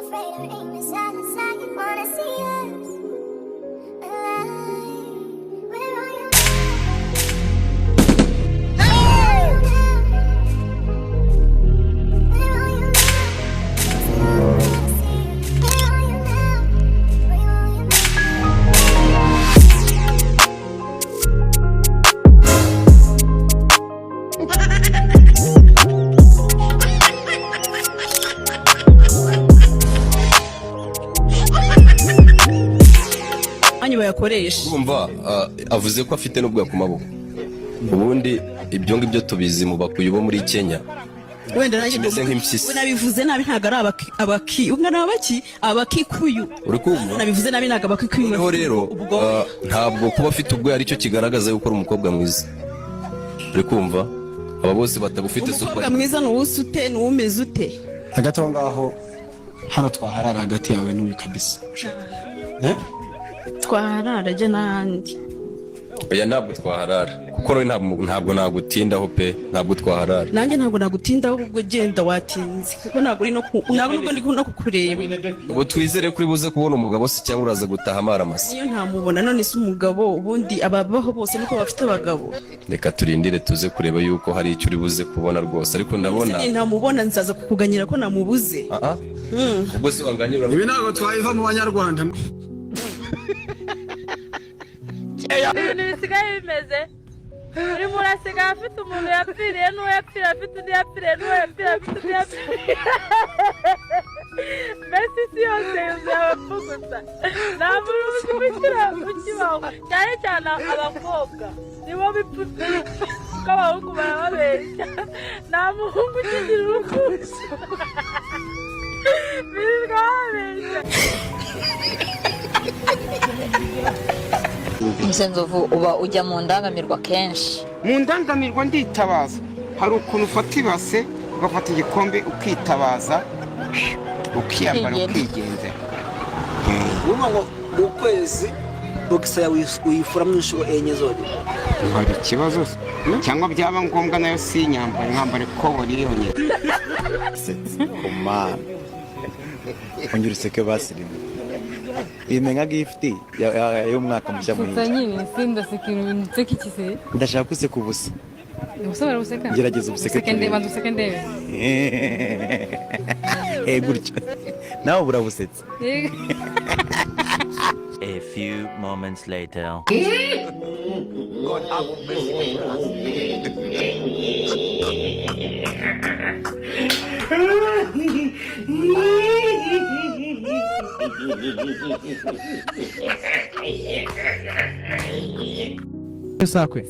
afraid of aim inside you wanna see us alive. Where are you now? Where are you now? Where are you now? Where are you anyu bayakoresha urumva avuze ko afite n'ubwo ku maboko ubundi ibyo ngibyo tubizi mu bakuye bo muri Kenya wenda nanjye kimeze nk'impyisi nabivuze nabi ntago ari abaki umwana w'abaki abakikuyu uri kumva nabivuze nabi ntago abakikuyu noneho rero ntabwo kuba afite ubwo ari cyo kigaragaza yuko ari umukobwa mwiza uri kumva aba bose batagufite umukobwa mwiza n'uwusa ute n'uwumeze ute hagati aho ngaho hano twaharara hagati yawe n'uyu kabisa twaharara je n'ahandi oya ntabwo twaharara kuko rero ntabwo nagutindaho pe ntabwo twaharara nanjye ntabwo nagutindaho ubwo genda watinze kuko ntabwo uri ntabwo ndi no kukureba ubu twizere kuri buze kubona umugabo se cyangwa uraza gutaha amaramasa niyo ntamubona none se umugabo ubundi ababaho bose niko bafite abagabo reka turindire tuze kureba yuko hari icyo uri buze kubona rwose ariko ndabona ntamubona nzaza kukuganyira ko namubuze ubwo se wanganyira ibi ntabwo twayiva mu banyarwanda ibintu bisigaye bimeze urimo urasigaye afite umuntu yapfiriye n'uwo yapfiriye afite undi yapfiriye n'uwo yapfiriye afite undi yapfiriye mbese isi yose yuzuye abapfu gusa nta muntu uzi gushyira mu kibaho cyane cyane abakobwa nibo bipfutse kuko abahungu barababeshya nta muhungu ukigira urukundo birirwa babeshya Nzovu uba ujya mu ndangamirwa kenshi mu ndangamirwa nditabaza hari ukuntu ufata ibase ugafata igikombe ukitabaza ukiyambara ukigendera urumva ngo mu kwezi bogisa uyifuramo inshuro enye zose hari ikibazo cyangwa byaba ngombwa nayo si inyambara nkambara ikobori yonyine komana ongera useke basirimu imenya gifti y'umwaka mushya gusa nyine sindaseka ibintu nseka iki se ndashaka useka ubusa ubusobora buseka gerageza ubuseke ndeba nduseke ndebe gutyo nawe burabusetse A few moments later. Sakwe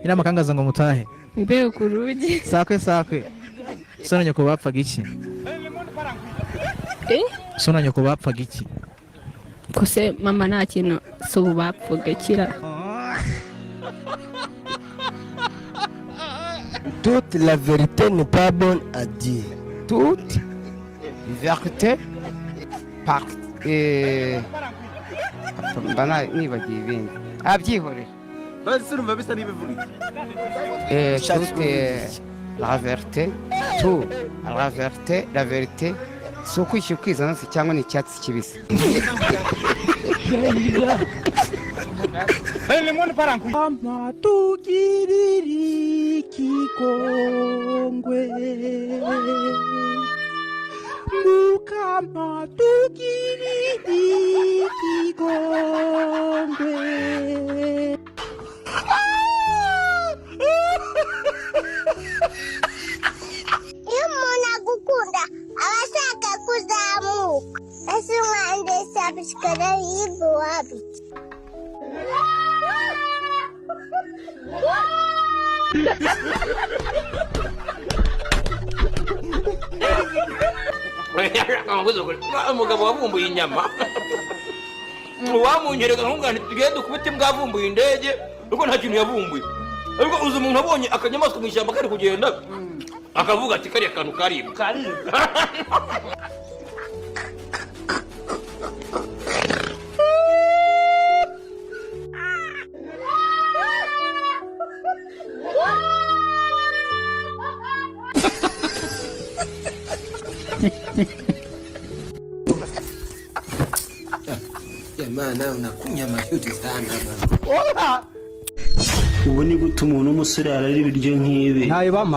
ina makangaza ngo mutahe mbere ku rugi sakwe sona nyoko bapfaga iki sona nyoko bapfaga iki kose mama nta kintu so bapfuga kira toute la vérité n'est pas bonne à dire toute vérité par mbana nibagiye ibindi abyihorera basi urumva bisa n'ibivuga la vérité tout la vérité si ukwishyura ukizana se cyangwa ni icyatsi kibisi amatugiriri kikongwe mukamatugiriri kikongwe iyo umuntu agukunda aba ashaka kuzamuka ese umwande sabishikara yibu wabiki umugabo wavumbuye inyama wamunyereka nkungane tugende dukubite imbwa yavumbuye indege ariko nta kintu yavumbuye ariko uzi umuntu abonye akanyamaswa mu ishyamba kari kugenda akavuga ati kariya kantu karibwa Maana unakunya mashuti sana bana. Ubu ni gute umuntu w'umusore arara ibiryo nk'ibi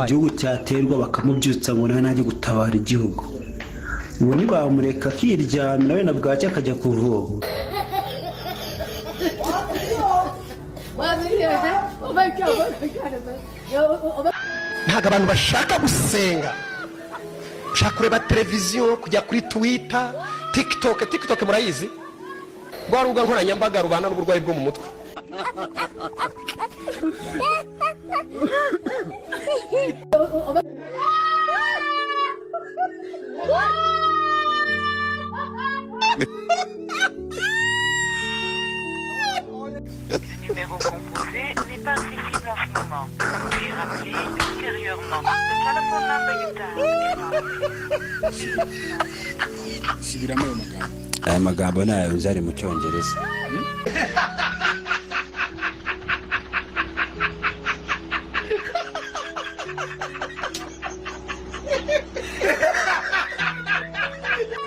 igihugu cyaterwa bakamubyutsa ngo nawe najye gutabara igihugu. Ubu ntibamureka akiryamira wenda bwacye akajya kuvoma. Ntabwo abantu bashaka gusenga, ushaka kureba televiziyo, kujya kuri Twitter, TikTok murayizi, rwa rubuga nkoranyambaga rubana n'uburwayi bwo mu mutwe. Numéro composé n'est pas accessible en ce moment. Puis rappelez ultérieurement. The telephone number you dialed Subiramo ayo magambo. Aya magambo nayo nzari mu Cyongereza.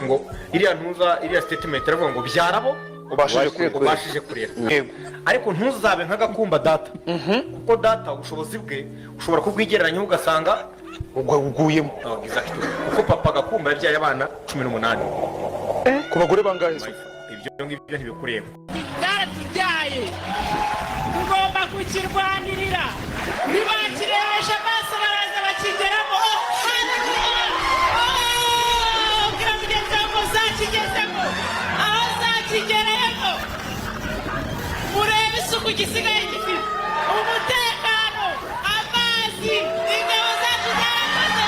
ngo iriya statement iravuga ngo byarabo ubashije kurera, ariko ntuzabe nk'agakumba data, kuko data ubushobozi bwe ushobora kubwigereranyaho ugasanga uguyemo, kuko papa agakumba yabyaye abana 18 ku bagore bangahe? ibyo ngibyo ntibikureba. Zaratubyaye tugomba kukirwanirira, ntibakirebesha amaso baraza bakigeramo. Ubwira mugenzi wawe ngo zakigezemo, aho zakigereyemo murebe isuku gisigaye gifite, umutekano, amazi, ingabo zacu zarakoze.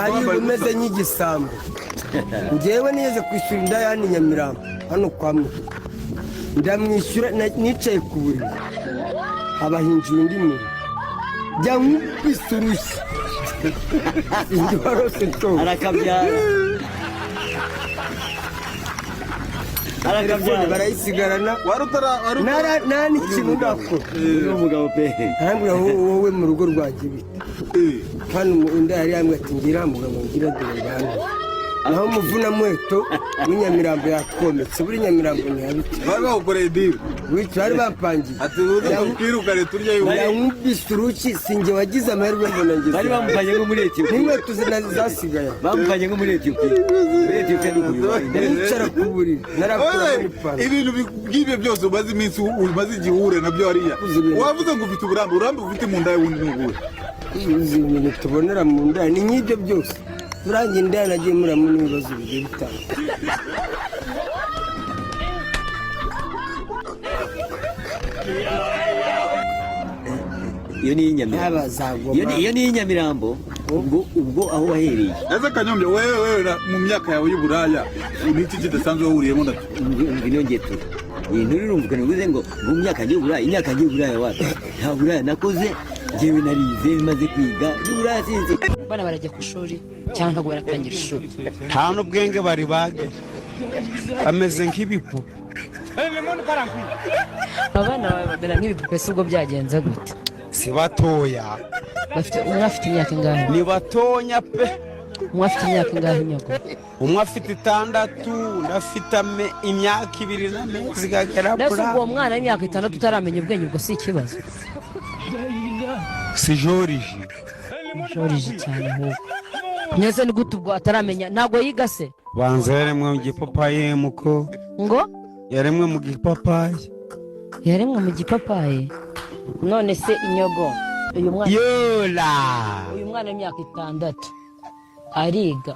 Ari umeze nk'igisambo. Njyewe nigeze kwishyura inda yani Nyamirambo hano kwa Mutu. Ndamwishyura nicaye ku buriri. Abahinjiye undi muri. Jya nk'isurushyi. Indi warose to. Arakabyara. Arakabyara barayisigarana. Nta n'ikintu ndakora. Umugabo pe. Arambwira wowe mu rugo rwanjye bite. Hano undi yari yambwira ati ngira mugabo ngira dore bana. Naho muvuna mweto w'inyamirambo yatwometse buri nyamirambo ni habiti. Bari bakoreye deal. Bari bapangiye. Ati urukare turya yuko. Yamubisuruki singe wagize amahirwe mbona ngize. Bari bamupanye ngo muri Ethiopia. N'inkweto zasigaye. Bamupanye ngo muri Ethiopia. Muri Ethiopia ni kubiba. Nicara ku buriri. Narakura n'ipantaro. Ibintu bw'ibyo byose umaze iminsi umaze igihure nabyo hariya. Wavuze ngo ufite uburambe ufite mu nda y'undi n'ubuhe. Izi bintu tubonera mu nda ni nk'ibyo byose. Turangiye inda nagiye muramo n'ibibazo bigiye bitandukanye. Iyo ni Nyamirambo. Ubwo aho wahereye. Ese Kanyombya wewe mu myaka yawe y'uburaya n'iki kidasanzwe wahuriyemo ndatu. Ngino ngeto. Iyi nturi rumvukana uvuze ngo mu myaka y'uburaya, imyaka y'uburaya wapi? Nta buraya nakoze. Jewe narize maze kwiga y'uburaya sinzi. Bana barajya ku ishuri cyangwa ntabwo baratangira ishuri. Nta n'ubwenge bari bage. Ameze nk'ibipupe. Abana babera nk'ibipupe se ubwo byagenze gute? Si batoya. Umwe afite imyaka ingahe? Ni batonya pe. Umwe afite imyaka ingahe nyogo? Umwe afite 6, undi afite imyaka 2 n'amezi gagera kuri. Nese ubwo mwana w'imyaka 6 utaramenya ubwenge ubwo si ikibazo. Si Joriji cyane ahubwo. Nese ni gute ubwo ataramenya ntago yiga se? Banza yaremwe mu gipapayi muko. Ngo? Yaremwe mu gipapayi. Yaremwe mu gipapayi. None se inyogo uyu mwana Yola. Uyu mwana w'imyaka 6 ariga.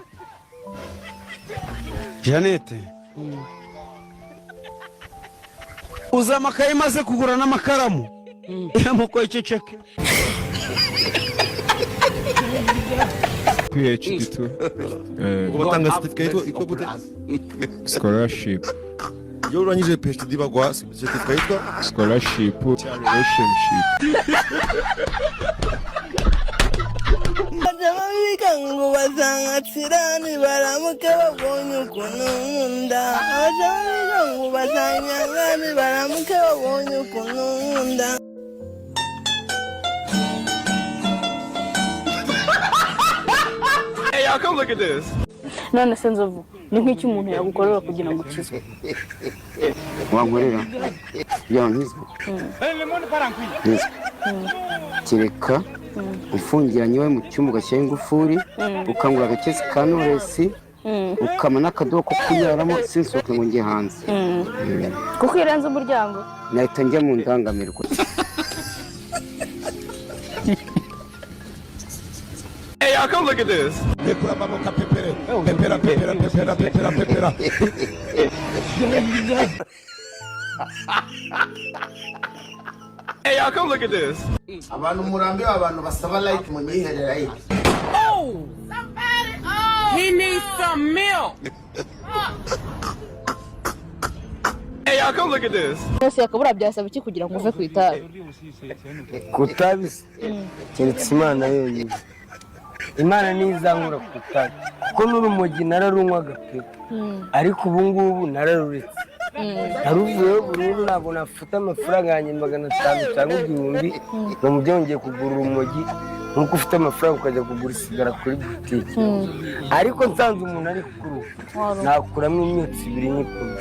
Janete. Uza amakaye maze kugura n'amakaramu. Muko iceceke. PhD tu. Ubatanga certificate iko gute? Scholarship. Iyo urangije PhD bagwa certificate yitwa Scholarship relationship. Ababika ngo bazangatsirani baramuke babonye ukuntu nkunda. Ababika ngo bazanyangani baramuke babonye ukuntu nkunda. Hey y'all, come look at this. none se nzovu ni nk'iki umuntu yagukorera kugira ngo ukizwe wankorera kugira ngo nkizwe kereka ufungiranye iwe mu cyumba ugashyiraho ingufuri ukangura agakesi ka Knowless ukama n'akadobo ko kunyaramo sinsohoke ngo njye hanze kuko irenze umuryango nahita njya mu ndangamirwa. Hey, y'all, come look at this. Pepera mamoka pepere. Pepera pepera pepera pepera pepera. Hey, y'all, come look at this. Abantu murambe abantu basaba like mu miherera yi. Oh! He needs some milk. Hey, y'all, come look at this. Yose yakabura byasaba iki kugira ngo uve ku itabi kutabise keretse Imana yonyine. Imana nizankura ku itabi kuko n'urumogi nararunywaga pe ariko ubu ngubu nararuretse naruvuyeho burundu ntabwo nafata amafaranga yanjye 500 cyangwa 1000 ngo mubyongeye kugura urumogi nkuko ufite amafaranga ukajya kugura isigara kuri butike ariko nsanze umuntu ari kugura nakuramo imyotsi 2 n'ikumi.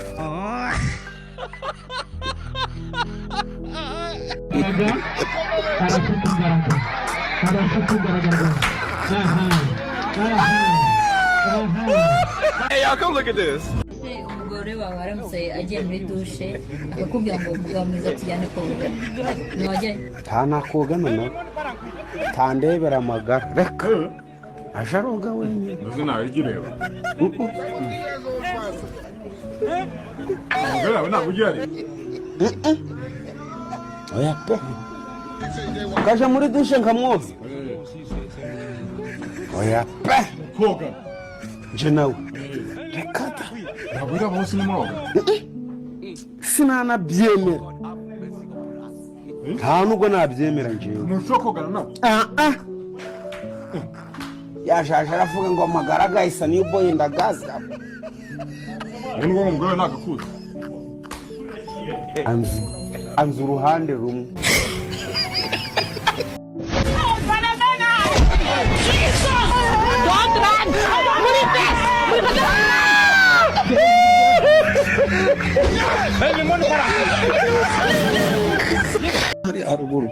Hey, y'all, come look at this. umugore wawe aramutse agiye muri dushe akakubwira ngo umugabo mwiza tujyane koga ntiwajyayo ntanakoga none tandebera amagara reka aje aroga wenyine uzi nawe ijya ureba umugore wawe ntabwo ujya ureba oya pe kaje muri dushe nkamwoza oya pe koga nje nawe reka da ntabwo ureba hose ni mwoga sinanabyemera nta nubwo nabyemera njyewe ntushobora kogana nawe yashaje aravuga ngo amagara agahisa niyo boye ndagaza ubu ngubu umugore ntagakuze anzi uruhande rumwe hari aruguru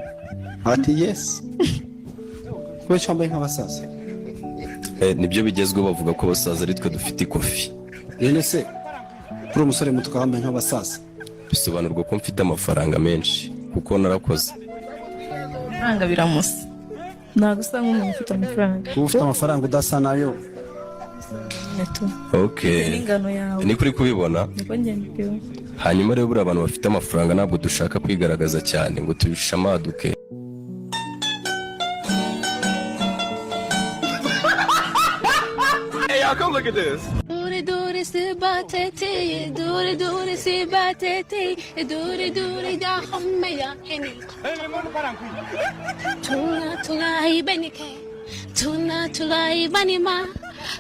ati yes ko cyambaye nk'abasaza nibyo bigezweho bavuga ko abasaza ari twe dufite ikofi yene se kuri umusore muto kambaye nk'abasaza bisobanurwa ko mfite amafaranga menshi kuko narakoze Nanga biramusa ntabwo usa nk'umuntu ufite amafaranga kuba ufite amafaranga udasa nayo okay ingano yawe ni kuri kubibona niko ngende hanyuma rero buri abantu bafite amafaranga ntabwo dushaka kwigaragaza cyane ngo tubishamaduke. Hey, y'all, come look at this. duri duri si batete duri duri si batete duri duri da hamya heni tuna ibenike tuna ibanima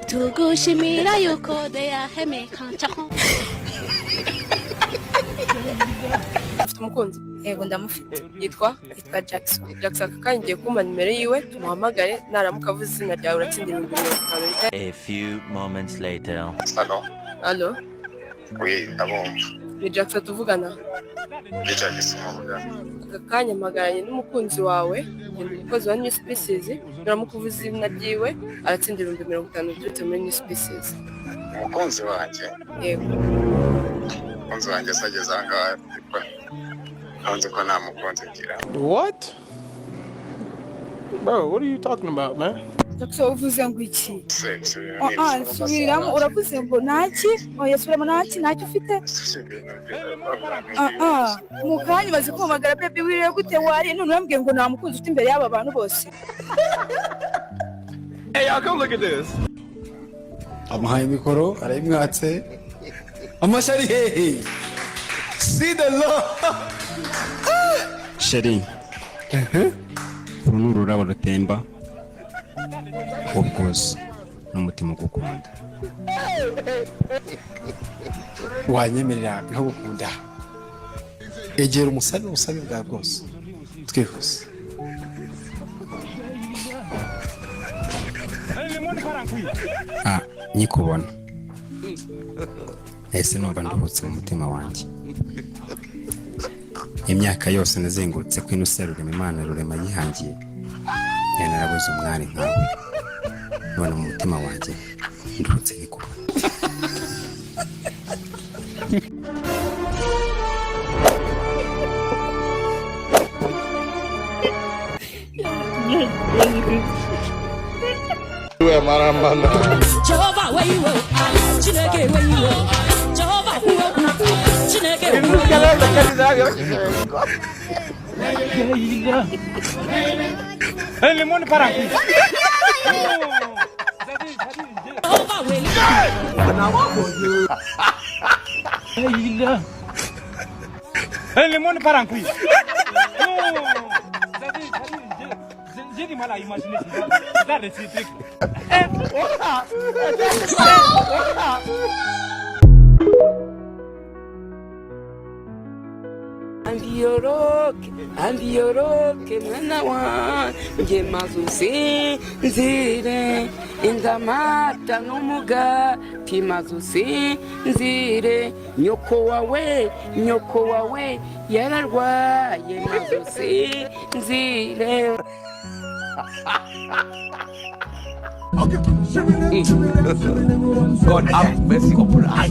tugushimira yuko de ya heme kanchaho umukunzi yego ndamufite yitwa Jackson akangiye kumpa nimero yiwe tumuhamagare naramuka avuze izina ryawe uratsindira 50. A few moments later. Allo Oui, ndabumva. ni Jackson tuvugana Jackson muvugana. akanya magaranye n'umukunzi wawe umukozi wa New Species naramuka avuze izina ryiwe aratsindira 50 byose muri New Species. Umukunzi wanjye. Yego Umukunzi wanjye sageze ahangaha hanze ko nta mukunzi ngira. What? Bro, what are you talking about, man? Jackson uvuze ngo iki? Sex. Subiramo uravuze ngo naki? Oya subiramo naki ufite? Mukanya bazi kumagara baby wiriwe gute wari none urambwiye ngo nta mukunzi ufite imbere y'aba bantu bose. Hey, y'all, come look at this. amuhaye mikoro arayimwatse amashari hehe see the law sheri uru ni ururabo rutemba ubwuzu n'umutima ugukunda wanyemerera nkagukunda egera umusabe bwa bwose twihuse nyikubona ese numva nduhutse mu mutima wanjye. Imyaka yose nazengurutse ko ino Rurema Imana Rurema yihangiye narabuze umwari nkawe, none mu mutima wanjye nduhutse nyikubona. Jehovah, where you are, Chineke, where you are, Jehovah, who are Chineke, where you are. Limoni parangu. Jehovah, where you are. Limoni parangu. J'ai du mal à imaginer ça. C'est Ambiyoroke mwana wanjye mazusinzire indamata n'umugati mazusinzire nyoko wawe yararwaye mazusinzire. God have mercy upon us.